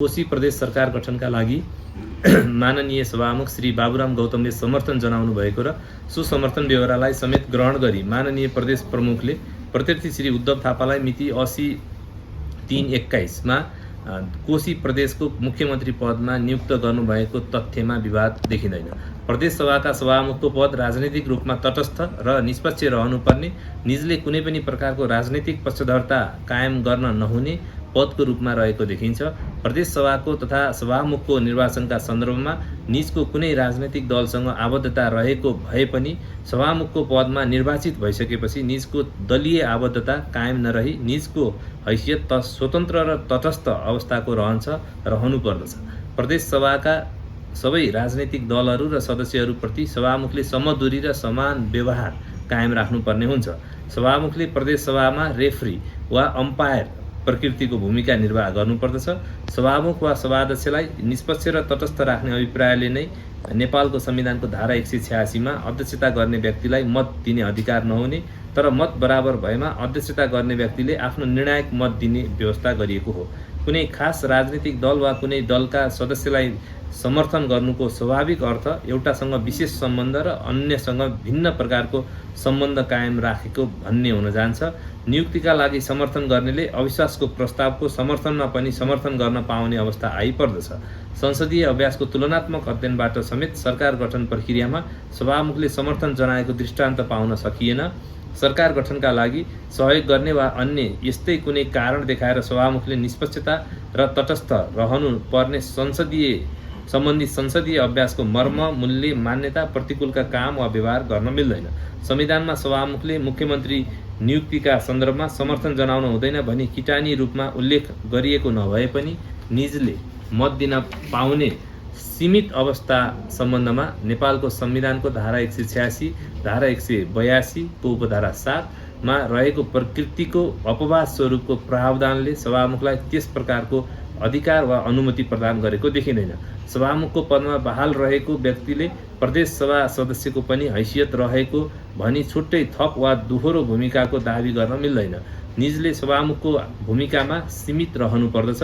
कोशी प्रदेश सरकार गठनका लागि माननीय सभामुख श्री बाबुराम गौतमले समर्थन जनाउनु भएको र सुसमर्थन व्यवहारलाई समेत ग्रहण गरी माननीय प्रदेश प्रमुखले प्रत्यर्थी श्री उद्धव थापालाई मिति 80/3/21 मा कोशी प्रदेशको मुख्यमन्त्री पदमा नियुक्त गर्नुभएको तथ्यमा विवाद देखिँदैन। प्रदेश सभाका सभामुखको पद राजनीतिक रूपमा तटस्थ र निष्पक्ष रहनुपर्ने, निजले कुनै पनि प्रकारको राजनीतिक पक्षधरता कायम गर्न नहुने पदको रूपमा रहेको देखिन्छ। प्रदेश सभाको तथा सभामुखको निर्वाचनका सन्दर्भमा निजको कुनै राजनैतिक दलसँग आबद्धता रहेको भए पनि सभामुखको पदमा निर्वाचित भइसकेपछि निजको दलीय आबद्धता कायम नरही निजको हैसियत स्वतन्त्र र तटस्थ अवस्थाको रहनुपर्दछ। प्रदेश सभाका सबै राजनैतिक दलहरू र सदस्यहरूप्रति सभामुखले समदूरी र समान व्यवहार कायम राख्नुपर्ने हुन्छ। सभामुखले प्रदेश सभामा रेफ्री वा अम्पायर प्रकृतिको भूमिका निर्वाह गर्नुपर्दछ। सभामुख वा सभाध्यक्षलाई निष्पक्ष र तटस्थ राख्ने अभिप्रायले नै नेपालको संविधानको धारा 186 मा अध्यक्षता गर्ने व्यक्तिलाई मत दिने अधिकार नहुने, तर मत बराबर भएमा अध्यक्षता गर्ने व्यक्तिले आफ्नो निर्णायक मत दिने व्यवस्था गरिएको हो। कुनै खास राजनीतिक दल वा कुनै दलका सदस्यलाई समर्थन गर्नुको स्वाभाविक अर्थ एउटासँग विशेष सम्बन्ध र अन्यसँग भिन्न प्रकारको सम्बन्ध कायम राखेको भन्ने हुन जान्छ। नियुक्तिका लागि समर्थन गर्नेले अविश्वासको प्रस्तावको समर्थनमा पनि समर्थन गर्न पाउने अवस्था आइपर्दछ। संसदीय अभ्यासको तुलनात्मक अध्ययनबाट समेत सरकार गठन प्रक्रियामा सभामुखले समर्थन जनाएको दृष्टान्त पाउन सकिएन। सरकार गठनका लागि सहयोग गर्ने वा अन्य यस्तै कुनै कारण देखाएर सभामुखले निष्पक्षता र तटस्थ रहनु पर्ने सम्बन्धित संसदीय अभ्यासको मर्म, मूल्य, मान्यता प्रतिकूलका काम वा व्यवहार गर्न मिल्दैन। संविधानमा सभामुखले मुख्यमन्त्री नियुक्तिका सन्दर्भमा समर्थन जनाउन हुँदैन भनी किटानी रूपमा उल्लेख गरिएको नभए पनि निजले मत दिन पाउने सीमित अवस्था सम्बन्धमा नेपालको संविधानको धारा 186, धारा 182 को उपधारा 7 मा रहेको प्रकृतिको अपवाद स्वरूपको प्रावधानले सभामुखलाई त्यस प्रकारको अधिकार वा अनुमति प्रदान गरेको देखिँदैन। सभामुखको पदमा बहाल रहेको व्यक्तिले प्रदेश सभा सदस्यको पनि हैसियत रहेको भनी छुट्टै थप वा दोहोरो भूमिकाको दावी गर्न मिल्दैन। निजले सभामुखको भूमिकामा सीमित रहनुपर्दछ।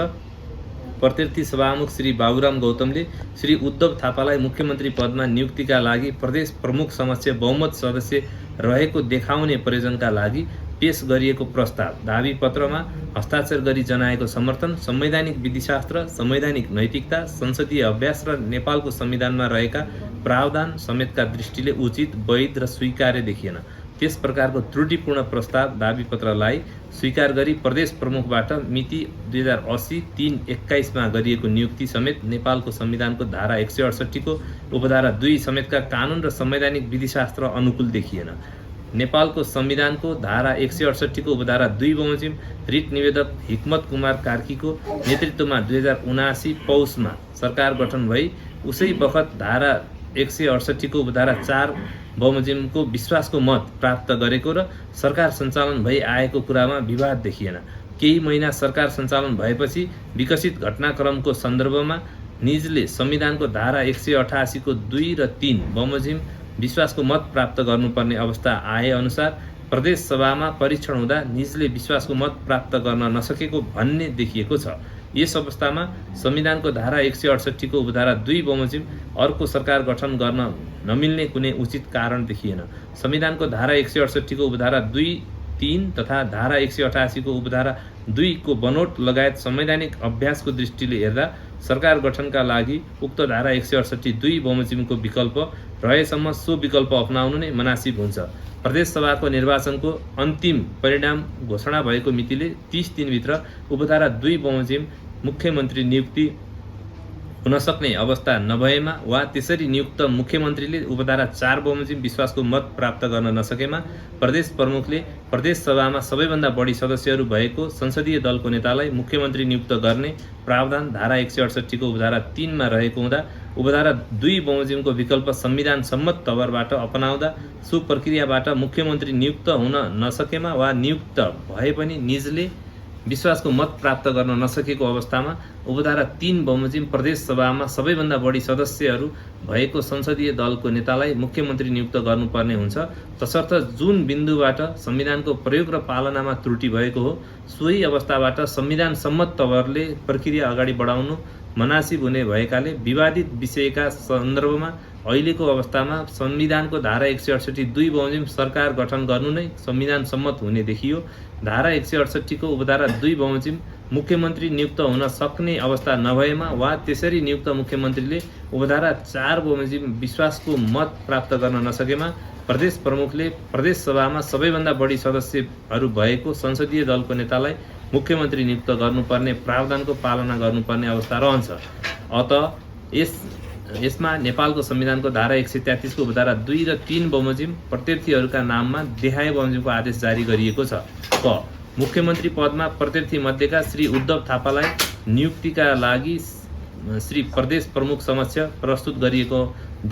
प्रत्यर्थी सभामुख श्री बाबुराम गौतमले श्री उद्धव थापालाई मुख्यमन्त्री पदमा नियुक्तिका लागि प्रदेश प्रमुख समक्ष बहुमत सदस्य रहेको देखाउने प्रयोजनका लागि पेश गरिएको प्रस्ताव दावी पत्रमा हस्ताक्षर गरी जनाएको समर्थन संवैधानिक विधिशास्त्र, संवैधानिक नैतिकता, संसदीय अभ्यास र नेपालको संविधानमा रहेका प्रावधान समेतका दृष्टिले उचित, वैध र स्वीकार्य देखिएन। त्यस प्रकारको त्रुटिपूर्ण प्रस्ताव दावी पत्रलाई स्वीकार गरी प्रदेश प्रमुखबाट मिति 2080/3/21 मा गरिएको नियुक्ति समेत नेपालको संविधानको धारा 168 को उपधारा 2 समेतका कानून र संवैधानिक विधिशास्त्र अनुकूल देखिएन। नेपालको संविधानको धारा 168 को उपधारा 2 बमोजिम रिट निवेदक हिक्मत कुमार कार्कीको नेतृत्वमा 2079 पौषमा सरकार गठन भई उसै बखत धारा 168 को उपधारा 4 बमोजिमको विश्वासको मत प्राप्त गरेको र सरकार सञ्चालन भई आएको कुरामा विवाद देखिएन। केही महिना सरकार सञ्चालन भएपछि विकसित घटनाक्रमको सन्दर्भमा निजले संविधानको धारा 188 को 2 र 3 बमोजिम विश्वासको मत प्राप्त गर्नुपर्ने अवस्था आए अनुसार प्रदेश सभामा परीक्षण हुँदा निजले विश्वासको मत प्राप्त गर्न नसकेको भन्ने देखिएको छ। यस अवस्थामा संविधानको धारा 168 को उपधारा 2 बमोजिम अर्को सरकार गठन गर्न नमिल्ने कुनै उचित कारण देखिएन। संविधानको धारा 168 को उपधारा 2, 3 तथा धारा 188 को उपधारा 2 को बनोट लगायत संवैधानिक अभ्यासको दृष्टिले हेर्दा सरकार गठनका लागि उक्त धारा 168/2 बमोजिमको विकल्प रहेसम्म सो विकल्प अपनाउनु नै मनासिब हुन्छ। प्रदेश सभाको निर्वाचनको अन्तिम परिणाम घोषणा भएको मितिले 30 दिनभित्र उपधारा 2 बमोजिम मुख्यमन्त्री नियुक्ति हुन सक्ने अवस्था नभएमा वा त्यसरी नियुक्त मुख्यमन्त्रीले उपधारा 4 बमोजिम विश्वासको मत प्राप्त गर्न नसकेमा प्रदेश प्रमुखले प्रदेश सभामा सबैभन्दा बढी सदस्यहरू भएको संसदीय दलको नेतालाई मुख्यमन्त्री नियुक्त गर्ने प्रावधान धारा 168 को उपधारा 3 मा रहेको हुँदा उपधारा 2 बमोजिमको विकल्प संविधान सम्मत तवरबाट अपनाउँदा सो प्रक्रियाबाट मुख्यमन्त्री नियुक्त हुन नसकेमा वा नियुक्त भए पनि निजले विश्वासको मत प्राप्त गर्न नसकेको अवस्थामा उपधारा 3 बमोजिम प्रदेश सभामा सबैभन्दा बढी सदस्यहरू भएको संसदीय दलको नेतालाई मुख्यमन्त्री नियुक्त गर्नुपर्ने हुन्छ। तसर्थ जुन बिन्दुबाट संविधानको प्रयोग र पालनामा त्रुटि भएको हो सोही अवस्थाबाट संविधान सम्मत तवरले प्रक्रिया अगाडि बढाउनु मनासिब हुने भएकाले विवादित विषयका सन्दर्भमा अहिलेको अवस्थामा संविधानको धारा 168 2 बमोजिम सरकार गठन गर्नु नै संविधान सम्मत हुने देखियो। धारा 168 को उपधारा 2 बमोजिम मुख्यमन्त्री नियुक्त हुन सक्ने अवस्था नभएमा वा त्यसरी नियुक्त मुख्यमन्त्रीले उपधारा 4 बमोजिम विश्वासको मत प्राप्त गर्न नसकेमा प्रदेश प्रमुखले प्रदेश सभामा सबैभन्दा बढी सदस्यहरू भएको संसदीय दलको नेतालाई मुख्यमन्त्री नियुक्त गर्नुपर्ने प्रावधानको पालना गर्नुपर्ने अवस्था रहन्छ। अत यसमा नेपालको संविधानको धारा 133 को उपधारा 2 र 3 बमोजिम प्रत्यार्थीहरूका नाममा देखाए बमोजिमको आदेश जारी गरिएको छ। क मुख्यमन्त्री पदमा प्रत्यार्थी मध्येका श्री उद्धव थापालाई नियुक्तिका लागि श्री प्रदेश प्रमुख समक्ष प्रस्तुत गरिएको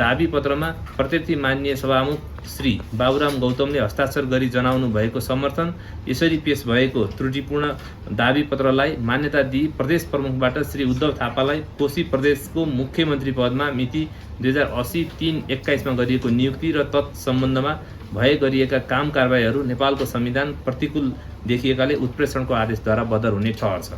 दाबी पत्रमा प्रत्यार्थी माननीय सभामुख श्री बाबुराम गौतमले हस्ताक्षर गरी जनाउनु भएको समर्थन यसरी पेश भएको त्रुटिपूर्ण दाबी पत्रलाई मान्यता दिई प्रदेश प्रमुखबाट श्री उद्धव थापालाई कोशी प्रदेशको मुख्यमन्त्री पदमा मिति 2080-3-21 मा गरिएको नियुक्ति र तत्सम्बन्धमा भए गरिएका काम कारबाहीहरू नेपालको संविधान प्रतिकूल देखिएकाले उत्प्रेषणको आदेशद्वारा बदर हुने ठहर्छ।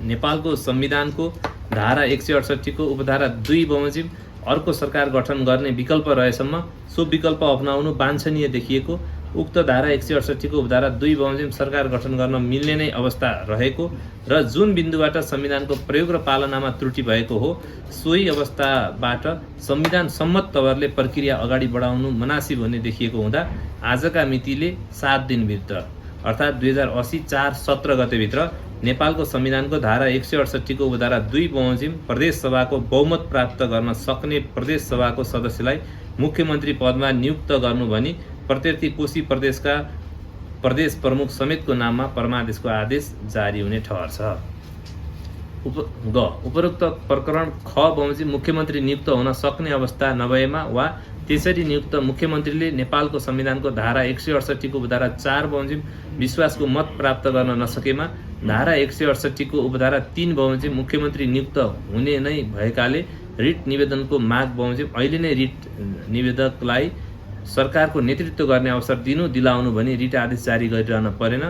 नेपालको संविधानको धारा 168 को उपधारा 2 बमोजिम अर्को सरकार गठन गर्ने विकल्प रहेसम्म सो विकल्प अपनाउनु वाञ्छनीय देखिएको उक्त धारा 168 को उपधारा 2 बमोजिम सरकार गठन गर्न मिल्ने नै अवस्था रहेको र जुन बिन्दुबाट संविधानको प्रयोग र पालनामा त्रुटि भएको हो सोही अवस्थाबाट संविधान सम्मत तवरले प्रक्रिया अगाडि बढाउनु मनासिब हुने देखिएको हुँदा आजका मितिले 7 दिनभित्र अर्थात् 2080-4-17 गतेभित्र नेपालको संविधानको धारा 168 को उपधारा 2 बमोजिम प्रदेश सभाको बहुमत प्राप्त गर्न सक्ने प्रदेश सभाको सदस्यलाई मुख्यमन्त्री पदमा नियुक्त गर्नु भनी प्रत्यार्थी कोशी प्रदेशका प्रदेश प्रमुख समेतको नाममा परमादेशको आदेश जारी हुने ठहर्छ। उपरोक्त प्रकरण ख बमोजिम मुख्यमन्त्री नियुक्त हुन सक्ने अवस्था नभएमा वा त्यसरी नियुक्त मुख्यमन्त्रीले नेपालको संविधानको धारा 168 को उपधारा 4 बमोजिम विश्वासको मत प्राप्त गर्न नसकेमा धारा 168 को उपधारा 3 बमोजिम मुख्यमन्त्री नियुक्त हुने नै भएकाले रिट निवेदनको माग बमोजिम अहिले नै रिट निवेदकलाई सरकारको नेतृत्व गर्ने अवसर दिलाउनु भनी रिट आदेश जारी गरिरहन परेन।